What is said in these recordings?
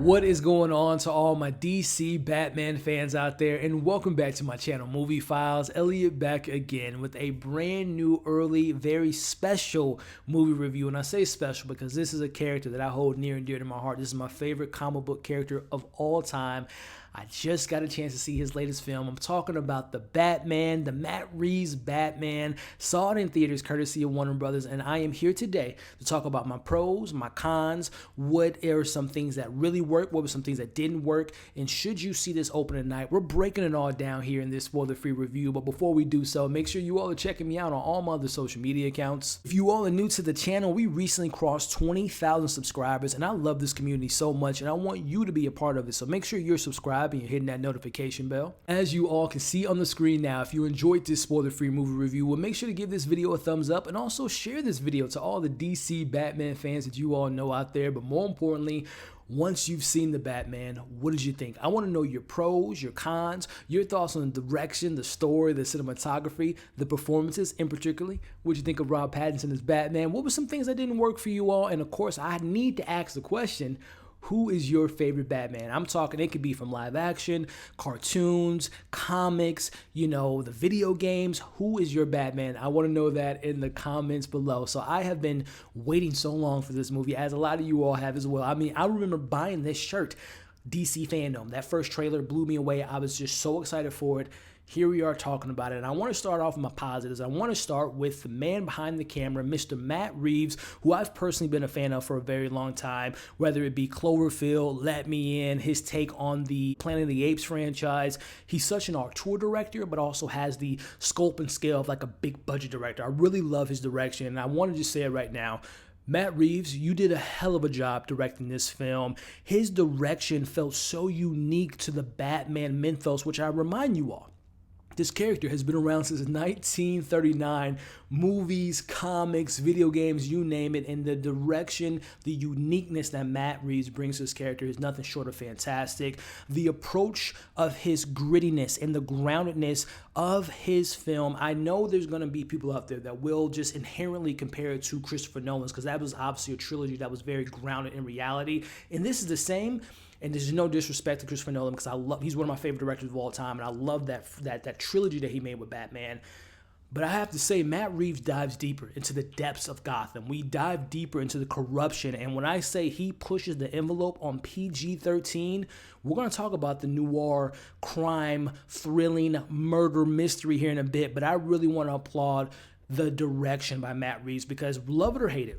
What is going on to all my DC Batman fans out there, and welcome back to my channel, Movie Files. Elliot back again with a brand new, early, very special movie review. And I say special because this is a character that I hold near and dear to my heart. This is my favorite comic book character of all time. I just got a chance to see his latest film. I'm talking about the Batman, the Matt Reeves Batman. Saw it in theaters courtesy of Warner Brothers, and I am here today to talk about my pros, my cons, what are some things that really worked, what were some things that didn't work, and should you see this opening night. We're breaking it all down here in this spoiler-free review, but before we do so, make sure you all are checking me out on all my other social media accounts. If you all are new to the channel, we recently crossed 20,000 subscribers, and I love this community so much, and I want you to be a part of it, so make sure you're subscribed and you're hitting that notification bell. As you all can see on the screen now, if you enjoyed this spoiler-free movie review, well, make sure to give this video a thumbs up and also share this video to all the DC Batman fans that you all know out there. But more importantly, once you've seen the Batman, what did you think? I want to know your pros, your cons, your thoughts on the direction, the story, the cinematography, the performances, and particularly, what you think of Robert Pattinson as Batman? What were some things that didn't work for you all? And of course, I need to ask the question, who is your favorite Batman? I'm talking, it could be from live action, cartoons, comics, the video games. Who is your Batman? I want to know that in the comments below. So I have been waiting so long for this movie, as a lot of you all have as well. I mean, I remember buying this shirt, DC Fandom. That first trailer blew me away. I was just so excited for it. Here we are talking about it, and I want to start off with my positives. I want to start with the man behind the camera, Mr. Matt Reeves, who I've personally been a fan of for a very long time, whether it be Cloverfield, Let Me In, his take on the Planet of the Apes franchise. He's such an auteur director, but also has the scope and scale of like a big budget director. I really love his direction, and I want to just say it right now. Matt Reeves, you did a hell of a job directing this film. His direction felt so unique to the Batman mythos, which I remind you all, this character has been around since 1939. Movies, comics, video games, you name it. And the direction, the uniqueness that Matt Reeves brings to his character is nothing short of fantastic. The approach of his grittiness and the groundedness of his film. I know there's going to be people out there that will just inherently compare it to Christopher Nolan's, because that was obviously a trilogy that was very grounded in reality. And this is the same. And there's no disrespect to Christopher Nolan, because he's one of my favorite directors of all time, and I love that trilogy that he made with Batman. But I have to say, Matt Reeves dives deeper into the depths of Gotham. We dive deeper into the corruption, and when I say he pushes the envelope on PG-13, we're going to talk about the noir, crime, thrilling, murder mystery here in a bit, but I really want to applaud the direction by Matt Reeves, because love it or hate it,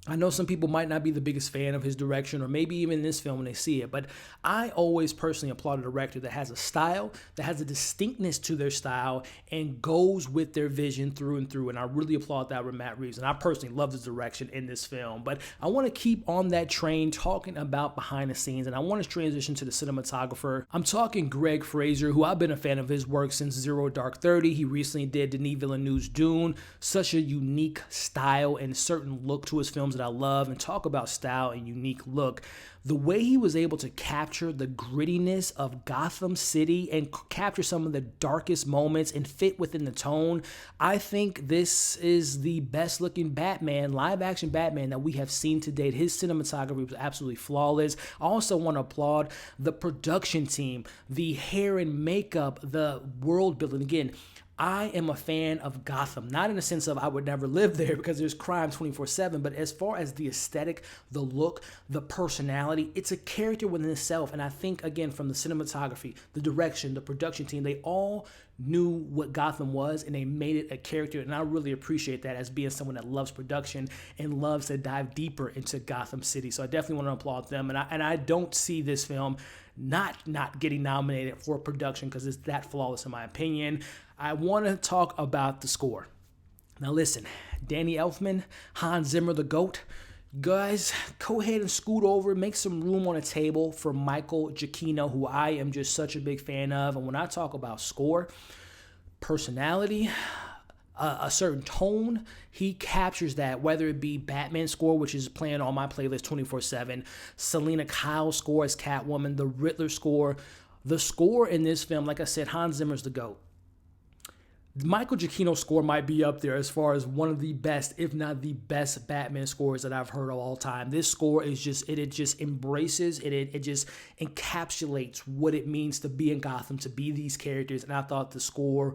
I know some people might not be the biggest fan of his direction, or maybe even this film when they see it, but I always personally applaud a director that has a style, that has a distinctness to their style, and goes with their vision through and through, and I really applaud that with Matt Reeves, and I personally love his direction in this film. But I want to keep on that train talking about behind the scenes, and I want to transition to the cinematographer. I'm talking Greg Fraser, who I've been a fan of his work since Zero Dark 30. He recently did Denis Villeneuve's Dune. Such a unique style and certain look to his films that I love. And talk about style and unique look, the way he was able to capture the grittiness of Gotham City and capture some of the darkest moments and fit within the tone. I think this is the best looking Batman, live action Batman, that we have seen to date. His cinematography was absolutely flawless. I also want to applaud the production team, the hair and makeup, the world building. Again, I am a fan of Gotham, not in the sense of I would never live there because there's crime 24/7, but as far as the aesthetic, the look, the personality, it's a character within itself. And I think, again, from the cinematography, the direction, the production team, they all knew what Gotham was and they made it a character. And I really appreciate that as being someone that loves production and loves to dive deeper into Gotham City. So I definitely want to applaud them. And I don't see this film not getting nominated for production because it's that flawless in my opinion. I want to talk about the score. Now listen, Danny Elfman, Hans Zimmer, the GOAT. Guys, go ahead and scoot over, make some room on a table for Michael Giacchino, who I am just such a big fan of. And when I talk about score, personality, a certain tone, he captures that, whether it be Batman score, which is playing on my playlist 24/7, Selina Kyle's score as Catwoman, the Riddler score. The score in this film, like I said, Hans Zimmer's the GOAT. Michael Giacchino's score might be up there as far as one of the best, if not the best, Batman scores that I've heard of all time. This score is just, it just embraces, it just encapsulates what it means to be in Gotham, to be these characters, and I thought the score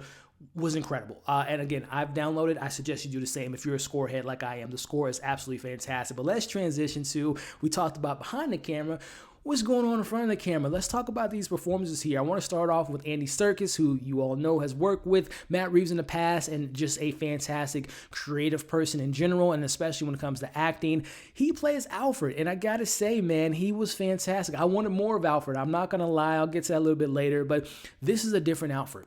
was incredible. And again, I've downloaded. I suggest you do the same if you're a score head like I am. The score is absolutely fantastic. But let's transition to, we talked about behind the camera. What's going on in front of the camera? Let's talk about these performances here. I want to start off with Andy Serkis, who you all know has worked with Matt Reeves in the past and just a fantastic creative person in general, and especially when it comes to acting. He plays Alfred, and I gotta say, man, he was fantastic. I wanted more of Alfred. I'm not gonna lie. I'll get to that a little bit later, but this is a different Alfred.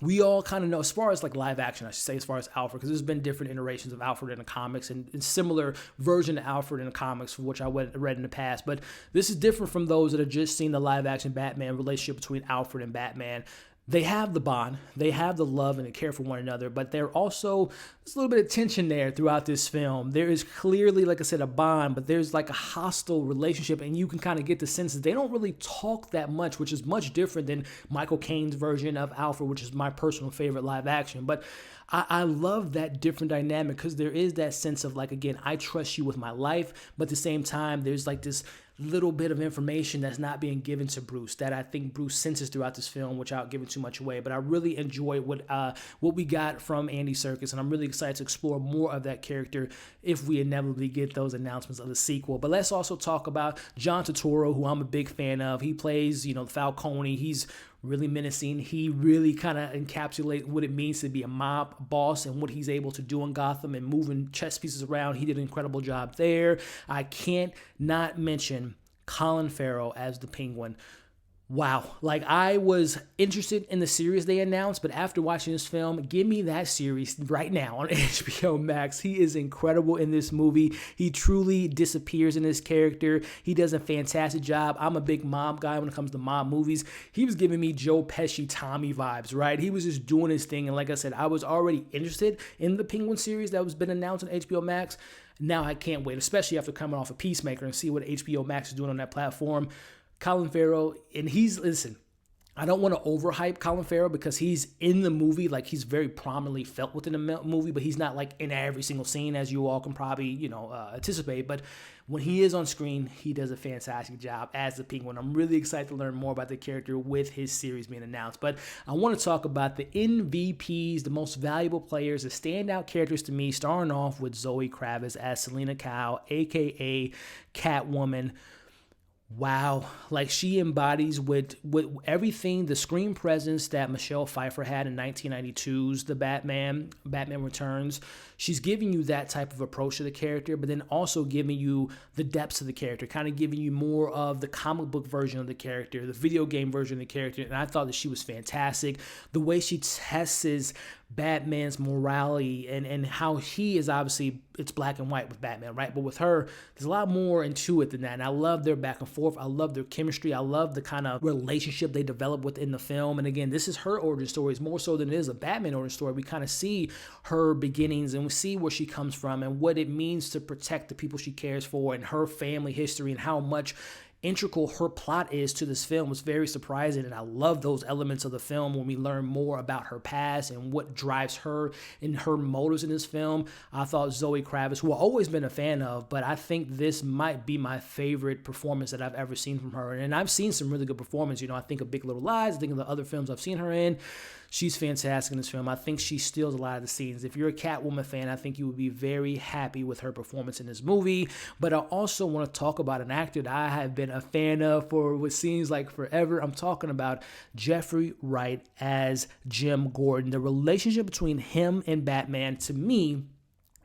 We all kind of know, as far as like live action, I should say, as far as Alfred, because there's been different iterations of Alfred in the comics and similar version of Alfred in the comics, which I read in the past. But this is different from those that have just seen the live action Batman relationship between Alfred and Batman. They have the bond, they have the love and the care for one another, but there's a little bit of tension there throughout this film. There is clearly, like I said, a bond, but there's like a hostile relationship, and you can kind of get the sense that they don't really talk that much, which is much different than Michael Caine's version of Alfred, which is my personal favorite live action. But I love that different dynamic because there is that sense of like, again, I trust you with my life, but at the same time, there's like this little bit of information that's not being given to Bruce that I think Bruce senses throughout this film, without giving too much away. But I really enjoy what we got from Andy Serkis, and I'm really excited to explore more of that character if we inevitably get those announcements of the sequel. But let's also talk about John Turturro, who I'm a big fan of. He plays, Falcone. He's really menacing. He really kind of encapsulates what it means to be a mob boss and what he's able to do in Gotham and moving chess pieces around. He did an incredible job there. I can't not mention Colin Farrell as the Penguin. Wow. Like, I was interested in the series they announced, but after watching this film, give me that series right now on HBO Max. He is incredible in this movie. He truly disappears in this character. He does a fantastic job. I'm a big mob guy when it comes to mob movies. He was giving me Joe Pesci, Tommy vibes, right? He was just doing his thing. And like I said, I was already interested in the Penguin series that was been announced on HBO Max. Now I can't wait, especially after coming off of Peacemaker, and see what HBO Max is doing on that platform. Colin Farrell, and listen, I don't want to overhype Colin Farrell because he's in the movie, like he's very prominently felt within the movie, but he's not like in every single scene, as you all can probably, anticipate. But when he is on screen, he does a fantastic job as the Penguin. I'm really excited to learn more about the character with his series being announced. But I want to talk about the MVPs, the most valuable players, the standout characters to me, starting off with Zoë Kravitz as Selina, aka Catwoman. Wow, like she embodies with everything, the screen presence that Michelle Pfeiffer had in 1992's The Batman Returns. She's giving you that type of approach to the character, but then also giving you the depths of the character, kind of giving you more of the comic book version of the character, the video game version of the character, and I thought that she was fantastic. The way she tests Batman's morality and how he is, obviously it's black and white with Batman, right? But with her, there's a lot more into it than that. And I love their back and forth. I love their chemistry. I love the kind of relationship they develop within the film. And again, this is her origin story. It's more so than it is a Batman origin story. We kind of see her beginnings and we see where she comes from and what it means to protect the people she cares for and her family history and how much integral her plot is to this film. Was very surprising, and I love those elements of the film when we learn more about her past and what drives her and her motives in this film. I thought Zoë Kravitz, who I've always been a fan of, but I think this might be my favorite performance that I've ever seen from her. And I've seen some really good performances. I think of Big Little Lies, I think of the other films I've seen her in. She's fantastic in this film. I think she steals a lot of the scenes. If you're a Catwoman fan, I think you would be very happy with her performance in this movie. But I also want to talk about an actor that I have been a fan of for what seems like forever. I'm talking about Jeffrey Wright as Jim Gordon. The relationship between him and Batman, to me,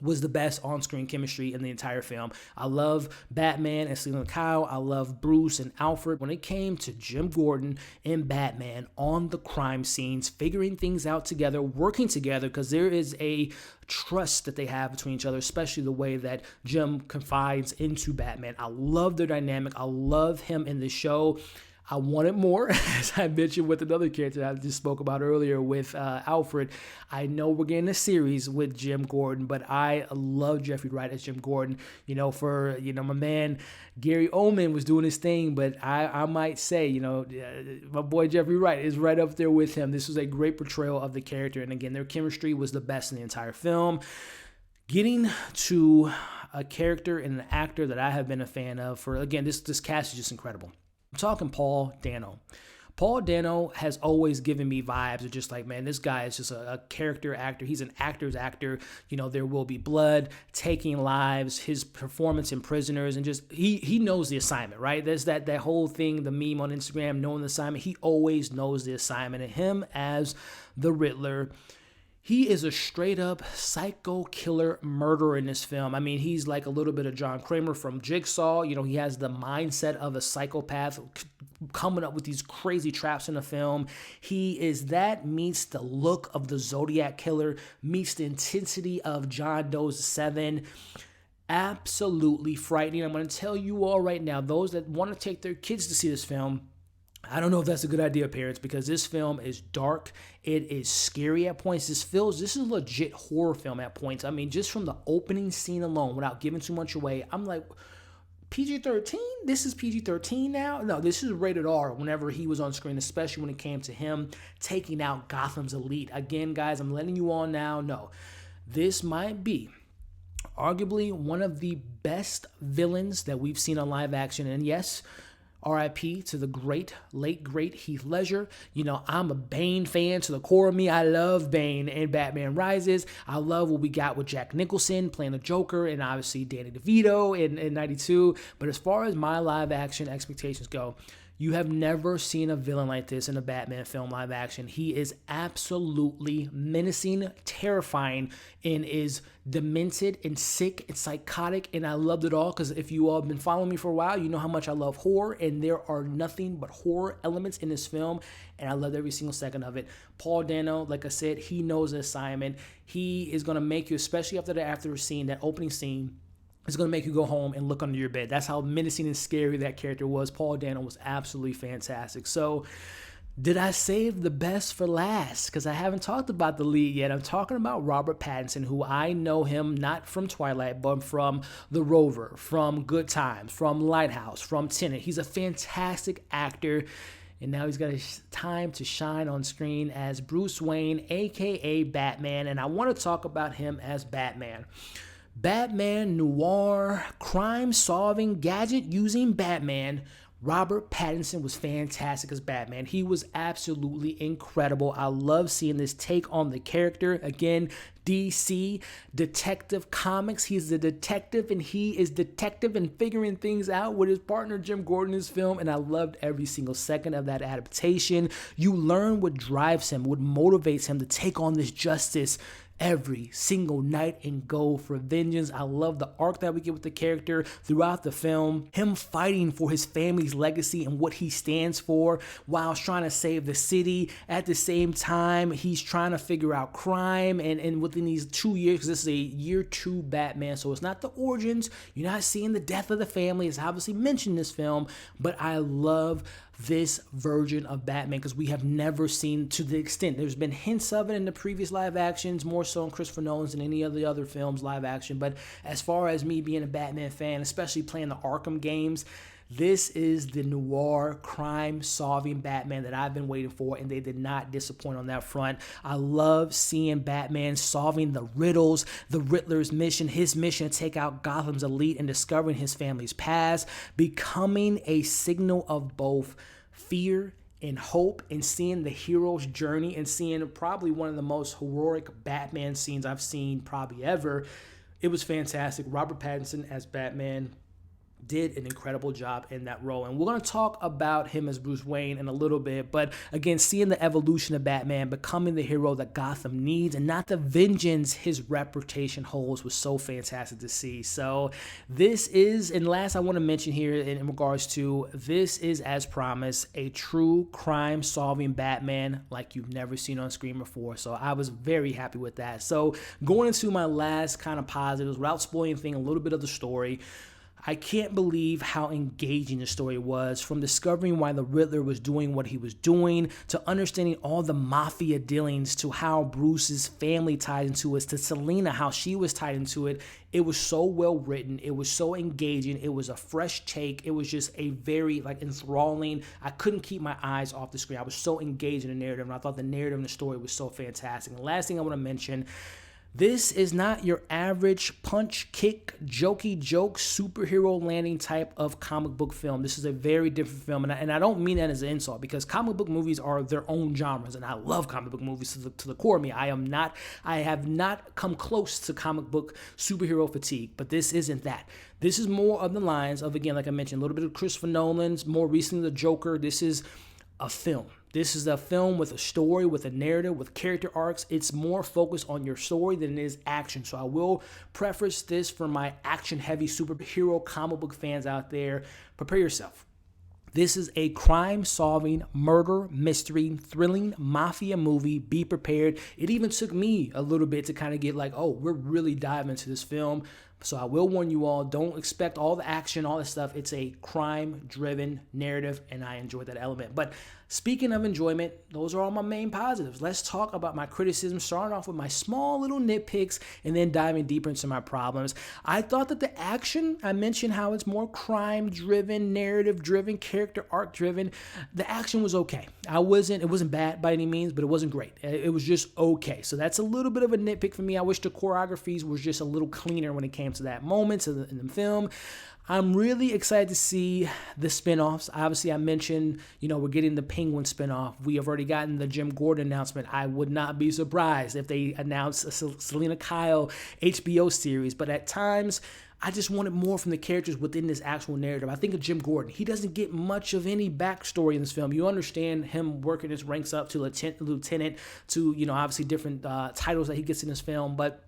was the best on-screen chemistry in the entire film. I love Batman and Selina. I love Bruce and Alfred. When it came to Jim Gordon and Batman on the crime scenes, figuring things out together, working together, because there is a trust that they have between each other, especially the way that Jim confides into Batman. I love their dynamic. I love him in the show. I wanted more, as I mentioned with another character I just spoke about earlier with Alfred. I know we're getting a series with Jim Gordon, but I love Jeffrey Wright as Jim Gordon. My man Gary Oldman was doing his thing, but I might say, my boy Jeffrey Wright is right up there with him. This was a great portrayal of the character, and again, their chemistry was the best in the entire film. Getting to a character and an actor that I have been a fan of for, again, this cast is just incredible. I'm talking Paul Dano. Paul Dano has always given me vibes of just like, man, this guy is just a character actor. He's an actor's actor. There Will Be Blood, Taking Lives, his performance in Prisoners, and just he knows the assignment, right? There's that whole thing, the meme on Instagram, knowing the assignment. He always knows the assignment. And him as the Riddler, he is a straight up psycho killer murderer in this film. I mean, he's like a little bit of John Kramer from Jigsaw. He has the mindset of a psychopath coming up with these crazy traps in the film. He is that meets the look of the Zodiac Killer, meets the intensity of John Doe's Seven. Absolutely frightening. I'm going to tell you all right now, those that want to take their kids to see this film, I don't know if that's a good idea, parents, because this film is dark. It is scary at points. This is a legit horror film at points. I mean, just from the opening scene alone, without giving too much away, I'm like, PG-13? This is PG-13 now? No, this is rated R whenever he was on screen, especially when it came to him taking out Gotham's elite. Again, guys, I'm letting you all now know, this might be arguably one of the best villains that we've seen on live action. And yes, R.I.P. to the late great Heath Ledger. I'm a Bane fan to the core of me. I love Bane in Batman Rises. I love what we got with Jack Nicholson playing the Joker, and obviously Danny DeVito in 92. But as far as my live action expectations go, you have never seen a villain like this in a Batman film live action. He is absolutely menacing, terrifying, and is demented and sick and psychotic. And I loved it all because if you all have been following me for a while, you know how much I love horror. And there are nothing but horror elements in this film. And I loved every single second of it. Paul Dano, like I said, he knows the assignment. He is going to make you, especially after the scene, that opening scene, it's going to make you go home and look under your bed. That's how menacing and scary that character was. Paul Dano was absolutely fantastic. So, did I save the best for last? Because I haven't talked about the lead yet. I'm talking about Robert Pattinson, who I know him not from Twilight, but from The Rover, from Good Times, from Lighthouse, from Tenet. He's a fantastic actor. And now he's got time to shine on screen as Bruce Wayne, a.k.a. Batman. And I want to talk about him as Batman. Batman noir, crime-solving, gadget-using Batman. Robert Pattinson was fantastic as Batman. He was absolutely incredible. I love seeing this take on the character. Again, DC, Detective Comics. He's the detective, and he is detective and figuring things out with his partner Jim Gordon in his film, and I loved every single second of that adaptation. You learn what drives him, what motivates him to take on this justice every single night and go for vengeance. I love the arc that we get with the character throughout the film. Him fighting for his family's legacy and what he stands for while trying to save the city. At the same time, he's trying to figure out crime. And within these 2 years, because this is a year 2 Batman, so it's not the origins. You're not seeing the death of the family. It's obviously mentioned in this film, but I love this version of Batman because we have never seen to the extent. There's been hints of it in the previous live actions, more so in Christopher Nolan's than any of the other films live action. But as far as me being a Batman fan, especially playing the Arkham games, this is the noir crime-solving Batman that I've been waiting for, and they did not disappoint on that front. I love seeing Batman solving the riddles, the Riddler's mission, his mission to take out Gotham's elite and discovering his family's past, becoming a signal of both fear and hope, and seeing the hero's journey and seeing probably one of the most heroic Batman scenes I've seen probably ever. It was fantastic. Robert Pattinson as Batman did an incredible job in that role. And we're going to talk about him as Bruce Wayne in a little bit. But again, seeing the evolution of Batman becoming the hero that Gotham needs and not the vengeance his reputation holds was so fantastic to see. So this is, and last I want to mention here in regards to, this is, as promised, a true crime-solving Batman like you've never seen on screen before. So I was very happy with that. So going into my last kind of positives, without spoiling anything, a little bit of the story, I can't believe how engaging the story was, from discovering why the Riddler was doing what he was doing, to understanding all the mafia dealings, to how Bruce's family tied into it, to Selina, how she was tied into it. It was so well written. It was so engaging. It was a fresh take. It was just a very enthralling. I couldn't keep my eyes off the screen. I was so engaged in the narrative, and I thought the narrative and the story was so fantastic. And the last thing I want to mention, this is not your average punch, kick, jokey joke, superhero landing type of comic book film. This is a very different film, and I don't mean that as an insult, because comic book movies are their own genres, and I love comic book movies to the core of me. I have not come close to comic book superhero fatigue, but this isn't that. This is more of the lines of, again, like I mentioned, a little bit of Christopher Nolan's, more recently the Joker. This is a film. This is a film with a story, with a narrative, with character arcs. It's more focused on your story than it is action. So I will preface this for my action-heavy superhero comic book fans out there. Prepare yourself. This is a crime-solving, murder, mystery, thrilling mafia movie. Be prepared. It even took me a little bit to kind of get we're really diving into this film. So I will warn you all, don't expect all the action, all this stuff. It's a crime-driven narrative, and I enjoy that element. But speaking of enjoyment, those are all my main positives. Let's talk about my criticism, starting off with my small little nitpicks and then diving deeper into my problems. I thought that the action, I mentioned how it's more crime-driven, narrative-driven, character arc-driven. The action was okay. It wasn't bad by any means, but it wasn't great. It was just okay. So that's a little bit of a nitpick for me. I wish the choreographies was just a little cleaner when it came to that moment in the film. I'm really excited to see the spinoffs. Obviously, I mentioned, we're getting the Penguin spinoff. We have already gotten the Jim Gordon announcement. I would not be surprised if they announce a Selina Kyle HBO series. But at times, I just wanted more from the characters within this actual narrative. I think of Jim Gordon. He doesn't get much of any backstory in this film. You understand him working his ranks up to lieutenant, to, obviously different titles that he gets in this film. But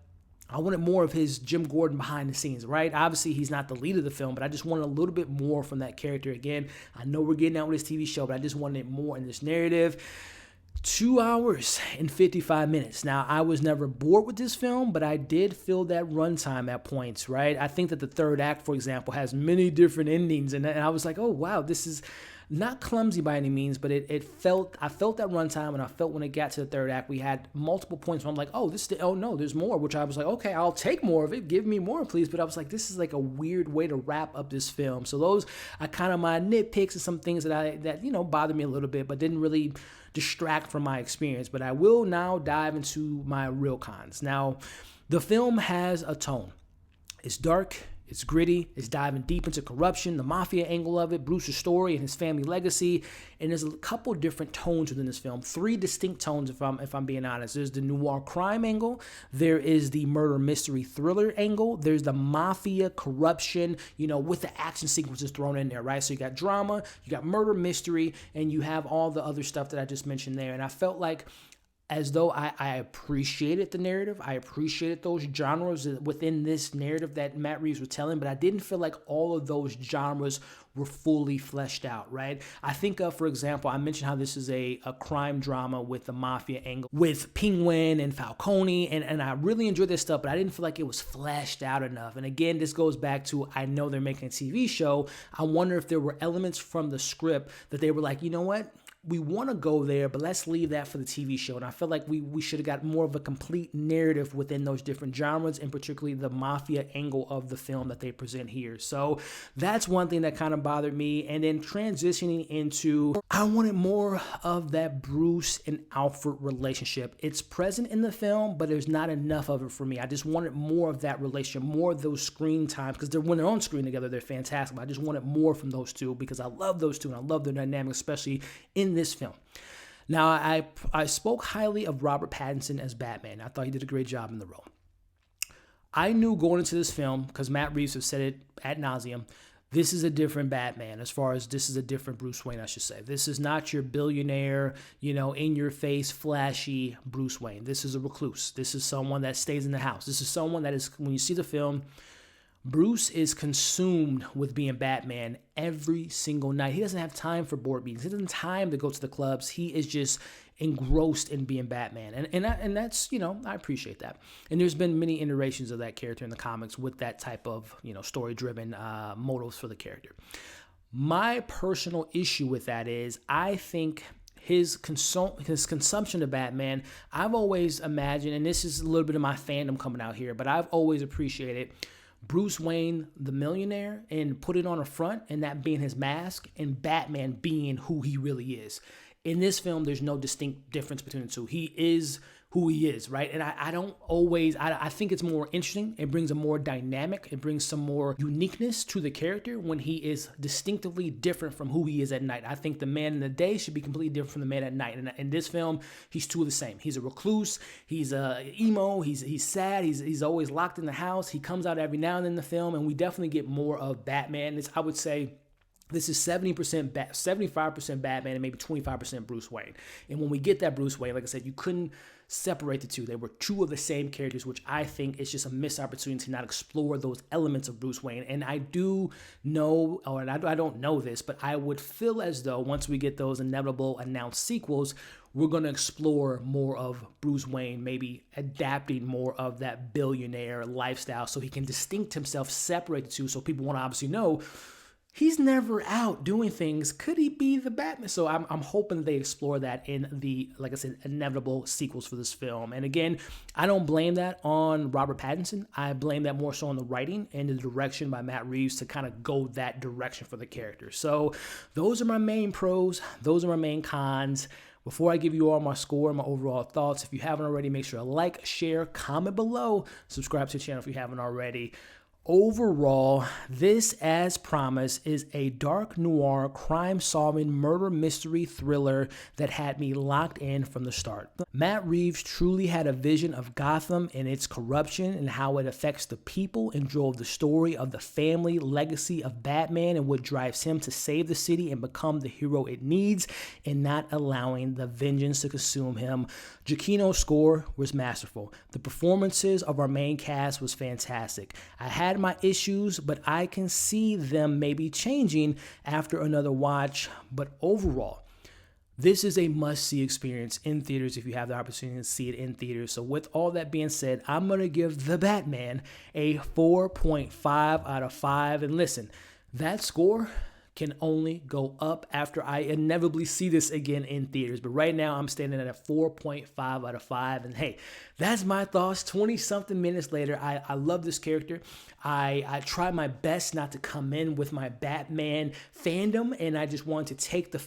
I wanted more of his Jim Gordon behind the scenes, right? Obviously, he's not the lead of the film, but I just wanted a little bit more from that character. Again, I know we're getting out with this TV show, but I just wanted more in this narrative. 2 hours and 55 minutes. Now, I was never bored with this film, but I did feel that runtime at points, right? I think that the third act, for example, has many different endings, and I was like, oh, wow, this is not clumsy by any means, but I felt that runtime, and I felt when it got to the third act, we had multiple points where I'm like, oh no, there's more, which I was like, okay, I'll take more of it. Give me more, please. But I was like, this is like a weird way to wrap up this film. So those are kind of my nitpicks and some things that bothered me a little bit, but didn't really distract from my experience. But I will now dive into my real cons. Now, the film has a tone. It's dark. It's gritty. It's diving deep into corruption, the mafia angle of it, Bruce's story and his family legacy. And there's a couple different tones within this film. 3 distinct tones, if I'm being honest. There's the noir crime angle. There is the murder mystery thriller angle. There's the mafia corruption, with the action sequences thrown in there, right? So you got drama, you got murder mystery, and you have all the other stuff that I just mentioned there. And I felt like, as though I appreciated the narrative. I appreciated those genres within this narrative that Matt Reeves was telling, but I didn't feel like all of those genres were fully fleshed out, right? I think of, for example, I mentioned how this is a crime drama with the mafia angle, with Penguin and Falcone, and I really enjoyed this stuff, but I didn't feel like it was fleshed out enough. And again, this goes back to, I know they're making a TV show. I wonder if there were elements from the script that they were like, you know what? We want to go there, but let's leave that for the TV show. And I feel like we should have got more of a complete narrative within those different genres, and particularly the mafia angle of the film that they present here. So that's one thing that kind of bothered me. And then transitioning into, I wanted more of that Bruce and Alfred relationship. It's present in the film, but there's not enough of it for me. I just wanted more of that relationship, more of those screen times, because when they're on screen together, they're fantastic. But I just wanted more from those two, because I love those two, and I love their dynamic, especially in this film. Now, I spoke highly of Robert Pattinson as Batman. I thought he did a great job in the role. I knew going into this film, because Matt Reeves has said it ad nauseum, this is a different Batman, as far as this is a different Bruce Wayne, I should say. This is not your billionaire, in-your-face, flashy Bruce Wayne. This is a recluse. This is someone that stays in the house. This is someone that is, when you see the film, Bruce is consumed with being Batman every single night. He doesn't have time for board meetings. He doesn't have time to go to the clubs. He is just engrossed in being Batman. And that's, I appreciate that. And there's been many iterations of that character in the comics with that type of, story-driven motives for the character. My personal issue with that is I think his consumption of Batman, I've always imagined, and this is a little bit of my fandom coming out here, but I've always appreciated Bruce Wayne, the millionaire, and put it on a front, and that being his mask, and Batman being who he really is. In this film, there's no distinct difference between the two. He is who he is, right? And I think it's more interesting. It brings a more dynamic, it brings some more uniqueness to the character when he is distinctively different from who he is at night. I think the man in the day should be completely different from the man at night. And in this film, he's two of the same. He's a recluse, he's emo, he's sad, he's always locked in the house. He comes out every now and then in the film, and we definitely get more of Batman. I would say this is 75% Batman and maybe 25% Bruce Wayne. And when we get that Bruce Wayne, like I said, you couldn't separate the two. They were two of the same characters, which I think is just a missed opportunity to not explore those elements of Bruce Wayne. And I do know, or I don't know this, but I would feel as though once we get those inevitable announced sequels, we're going to explore more of Bruce Wayne, maybe adapting more of that billionaire lifestyle so he can distinct himself, separate the two, so people want to obviously know he's never out doing things. Could he be the Batman? So I'm hoping they explore that in the, like I said, inevitable sequels for this film. And again, I don't blame that on Robert Pattinson. I blame that more so on the writing and the direction by Matt Reeves to kind of go that direction for the character. So those are my main pros. Those are my main cons. Before I give you all my score and my overall thoughts, if you haven't already, make sure to like, share, comment below, subscribe to the channel if you haven't already. Overall, this, as promised, is a dark noir crime-solving murder mystery thriller that had me locked in from the start. Matt Reeves truly had a vision of Gotham and its corruption and how it affects the people, and drove the story of the family legacy of Batman and what drives him to save the city and become the hero it needs, and not allowing the vengeance to consume him. Giacchino's score was masterful. The performances of our main cast was fantastic. I had my issues, but I can see them maybe changing after another watch. But overall, this is a must-see experience in theaters if you have the opportunity to see it in theaters. So with all that being said, I'm going to give The Batman a 4.5 out of 5. And listen, that score can only go up after I inevitably see this again in theaters. But right now, I'm standing at a 4.5 out of 5. And hey, that's my thoughts 20-something minutes later. I love this character. I try my best not to come in with my Batman fandom, and I just wanted to take the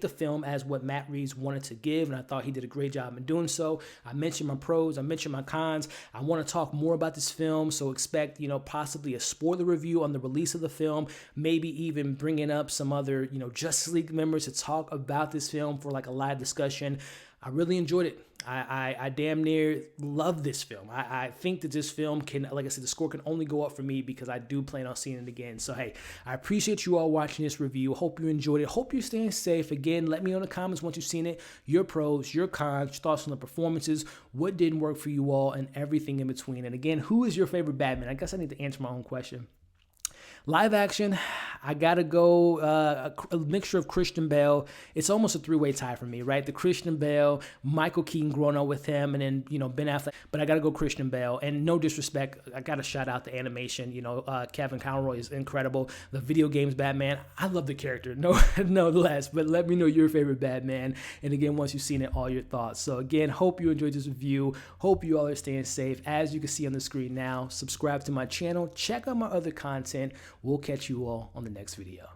film as what Matt Reeves wanted to give, and I thought he did a great job in doing so. I mentioned my pros, I mentioned my cons. I want to talk more about this film, so expect, possibly a spoiler review on the release of the film, maybe even bringing up some other, Justice League members to talk about this film for like a live discussion. I really enjoyed it. I damn near love this film. I think that this film can, like I said, the score can only go up for me because I do plan on seeing it again. So, hey, I appreciate you all watching this review. Hope you enjoyed it. Hope you're staying safe. Again, let me know in the comments once you've seen it, your pros, your cons, your thoughts on the performances, what didn't work for you all, and everything in between. And again, who is your favorite Batman? I guess I need to answer my own question. Live action, I gotta go a mixture of Christian Bale. It's almost a three-way tie for me, right? The Christian Bale, Michael Keaton growing up with him, and then, Ben Affleck. But I gotta go Christian Bale. And no disrespect, I gotta shout out the animation. Kevin Conroy is incredible. The video games Batman, I love the character, no less. But let me know your favorite Batman. And again, once you've seen it, all your thoughts. So again, hope you enjoyed this review. Hope you all are staying safe. As you can see on the screen now, subscribe to my channel. Check out my other content. We'll catch you all on the next video.